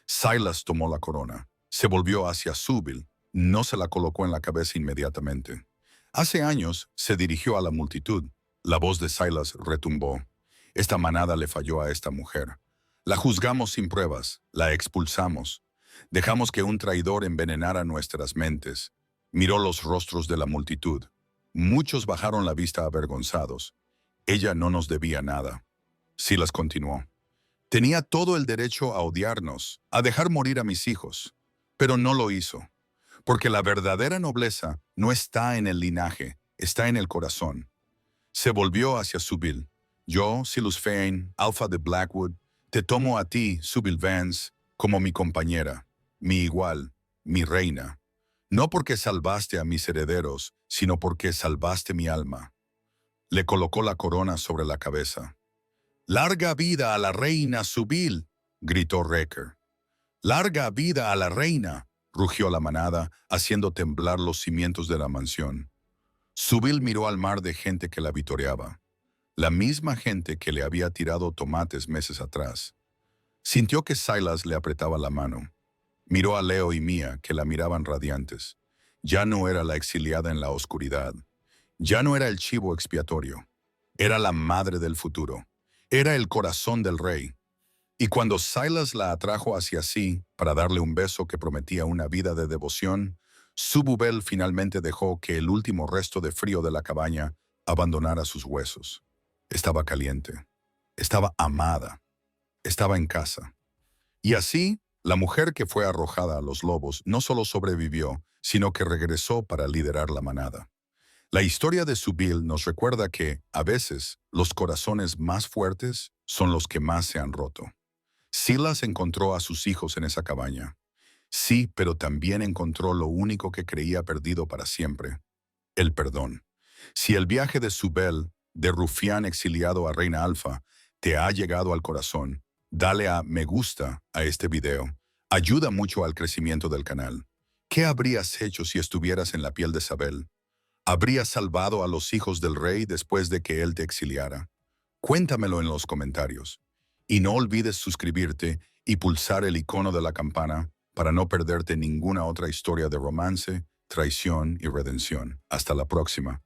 Silas tomó la corona. Se volvió hacia Subel. No se la colocó en la cabeza inmediatamente. Hace años se dirigió a la multitud. La voz de Silas retumbó. Esta manada le falló a esta mujer. La juzgamos sin pruebas, la expulsamos. Dejamos que un traidor envenenara nuestras mentes. Miró los rostros de la multitud. Muchos bajaron la vista avergonzados. Ella no nos debía nada. Silas continuó. Tenía todo el derecho a odiarnos, a dejar morir a mis hijos. Pero no lo hizo. Porque la verdadera nobleza no está en el linaje, está en el corazón. Se volvió hacia Subel. Yo, Silus Vane, Alfa de Blackwood, te tomo a ti, Subel Vance, como mi compañera, mi igual, mi reina. No porque salvaste a mis herederos, sino porque salvaste mi alma. Le colocó la corona sobre la cabeza. «¡Larga vida a la reina Subel!», gritó Wrecker. «¡Larga vida a la reina!», rugió la manada, haciendo temblar los cimientos de la mansión. Subel miró al mar de gente que la vitoreaba. La misma gente que le había tirado tomates meses atrás. Sintió que Silas le apretaba la mano. Miró a Leo y Mia, que la miraban radiantes. Ya no era la exiliada en la oscuridad. Ya no era el chivo expiatorio. Era la madre del futuro. Era el corazón del rey. Y cuando Silas la atrajo hacia sí para darle un beso que prometía una vida de devoción, Sububel finalmente dejó que el último resto de frío de la cabaña abandonara sus huesos. Estaba caliente. Estaba amada. Estaba en casa. Y así, la mujer que fue arrojada a los lobos no solo sobrevivió, sino que regresó para liderar la manada. La historia de Subil nos recuerda que, a veces, los corazones más fuertes son los que más se han roto. Silas encontró a sus hijos en esa cabaña. Sí, pero también encontró lo único que creía perdido para siempre, el perdón. Si el viaje de Subel, de rufián exiliado a Reina Alfa, te ha llegado al corazón, dale a me gusta a este video. Ayuda mucho al crecimiento del canal. ¿Qué habrías hecho si estuvieras en la piel de Sabel? ¿Habrías salvado a los hijos del rey después de que él te exiliara? Cuéntamelo en los comentarios. Y no olvides suscribirte y pulsar el icono de la campana para no perderte ninguna otra historia de romance, traición y redención. Hasta la próxima.